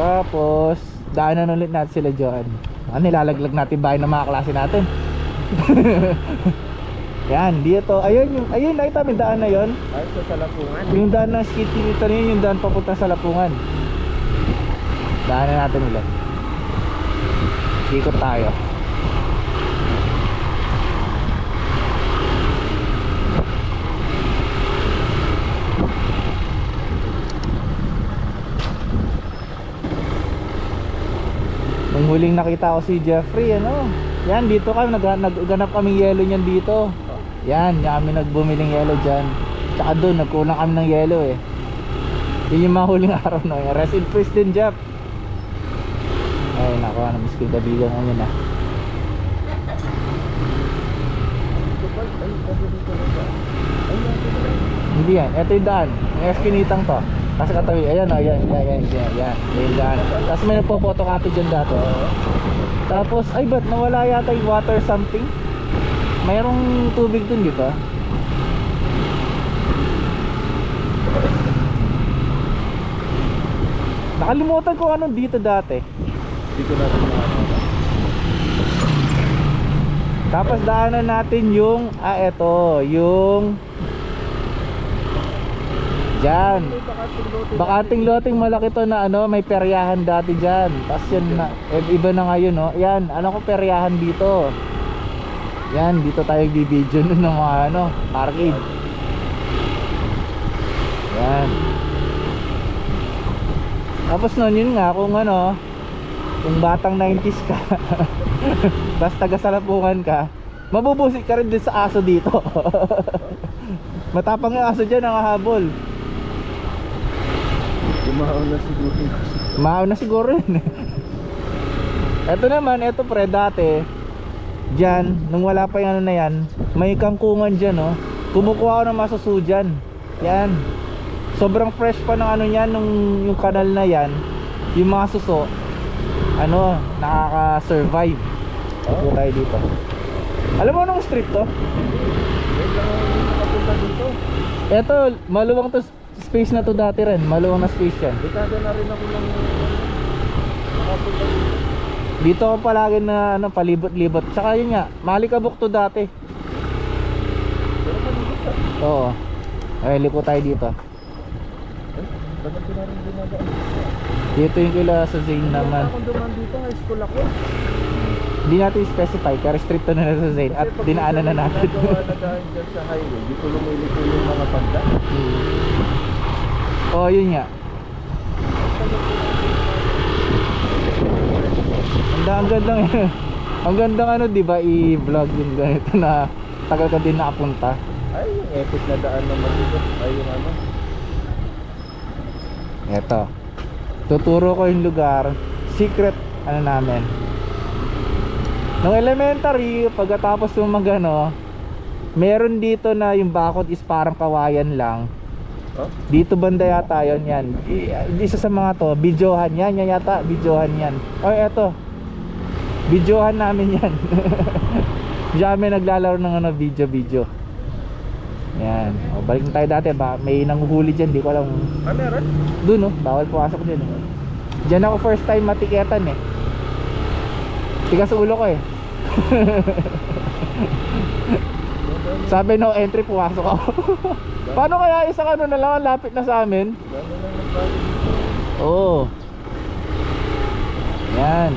Tapos daanan ulit natin sila dyan. Nilalaglag natin bahay ng mga klase natin. Yan, dito. Ayun, nakita mo yung daan na yun? Ay, sa Salapungan. Yung daan ng skid dito na yun, yung daan papunta sa Lapungan. Daanan natin ulit. Ikot tayo. Nung huling nakita ko si Jeffrey, yan, dito kami, nagganap kaming yelo niyan dito. Yan, kami nagbumiling yelo dyan. Tsaka doon, nagkulang kami ng yelo eh. Yun yung mga huling araw na yun. Rest in peace din, Jeff. Ay, naku, namiss ko yung kabigan ngayon ah. Hindi yan, eto yung daan. Yung eskinitang to. Kasi katawi, ayan o, yan. Yung daan. Tapos may nagpo-photocopy dyan dati. Tapos, ay ba't nawala yata yung water something? Mayroong tubig dun, di ba? Nakalimutan ko anong dito dati. Dito natin makakita. Tapos daanan natin yung eto, yung dyan. Bakating loting malaki to na may peryahan dati dyan. Tapos yan na, iba na ngayon no. Yan, ko peryahan dito. Yan, dito tayo bibidyo nun ng mga arcade. Yan. Tapos nun yun nga kung kung batang 90s ka basta taga Salapungan ka, mabubusik ka rin din sa aso dito. Matapang yung aso dyan, nakahabol. Mahaw na siguro yun. Ito naman, ito pre, dati dyan, nung wala pa yung na yan, may kangkungan dyan kumukuha ako ng masusu dyan. Yan, sobrang fresh pa ng yan, yung kanal na yan. Yung mga suso nakaka-survive. Ito tayo dito. Alam mo anong street to? Ito, maluwang to space na to dati rin. Maluwang na space yan. Dekada na rin ako ng nakapunta dito. Dito ako palagi na palibot-libot. Tsaka yun nga, Malikabok to dati. Pero palibot ka. Oo. Ay, lipo tayo dito. Bakit ko na rin dinadaan? Dito yung kila sa Zane naman. Kung duman dito, high school ako. Hindi natin specify, kaya restricto na sa Zane at dinaanan na natin. Kasi pag nagawa dyan sa highway, dito lumilito yung mga panda. Oo, yun nga. Ang gandang ang gandang di ba i-vlog yung ganito na tagal ka din nakapunta. Ay, yung epic na daan naman dito. Ay, yung Eto, tuturo ko yung lugar. Secret namin. Nung elementary, pagkatapos yung meron dito na yung bakod is parang kawayan lang. Dito banda yata yun, yan. Isa sa mga to, videohan yan yata, videohan yan. Eto, videohan namin yan. Diyan kami naglalaro ng video. Yan, balik na tayo dati ba, may nanguhuli dyan, di ko alam. meron? Doon bawal pumasok dyan. Diyan ako first time matiketan tigas ulo ko sabi no entry, pumasok ako. Paano kaya isang na lang, lapit na sa amin? Oo. Yan.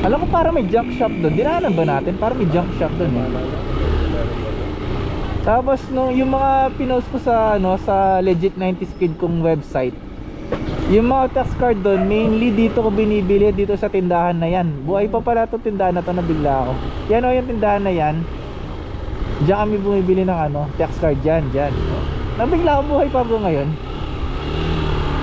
Alam ko parang may junk shop doon. Dinaanan ba natin? Parang may junk shop doon Tapos yung mga pinost ko sa sa Legit 90s Kid kong website, yung mga tax card doon, mainly dito ko binibili, dito sa tindahan na yan. Buhay pa pala itong tindahan na to, nabigla ako. Yan yung tindahan na yan. Diyan kami bumibili ng tax card dyan. Nabigla ako, buhay pa ako ngayon.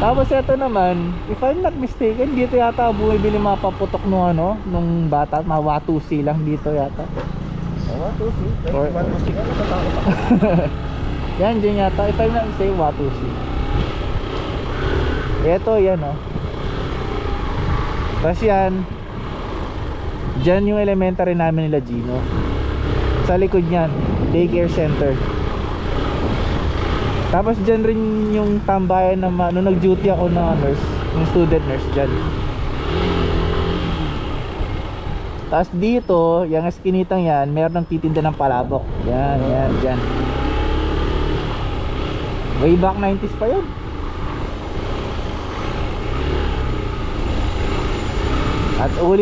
Tapos ito naman, if I'm not mistaken, dito yata ako bumibili mga paputok nung bata, mga Watusi lang dito yata. Watusi? Watusi ka, natatakot ako. Yan, dyan yata, if I'm not mistaken, Watusi. Ito, yan Tapos yan, dyan yung elementary namin nila Gino. Sa likod nyan, daycare center. Tapos dyan rin yung tambayan na nung nag-duty ako na nurse, yung student nurse dyan. Tapos dito, yung eskinitang yan, meron ng titinda ng palabok. Yan, yan, dyan. Way back 90s pa yun. At uli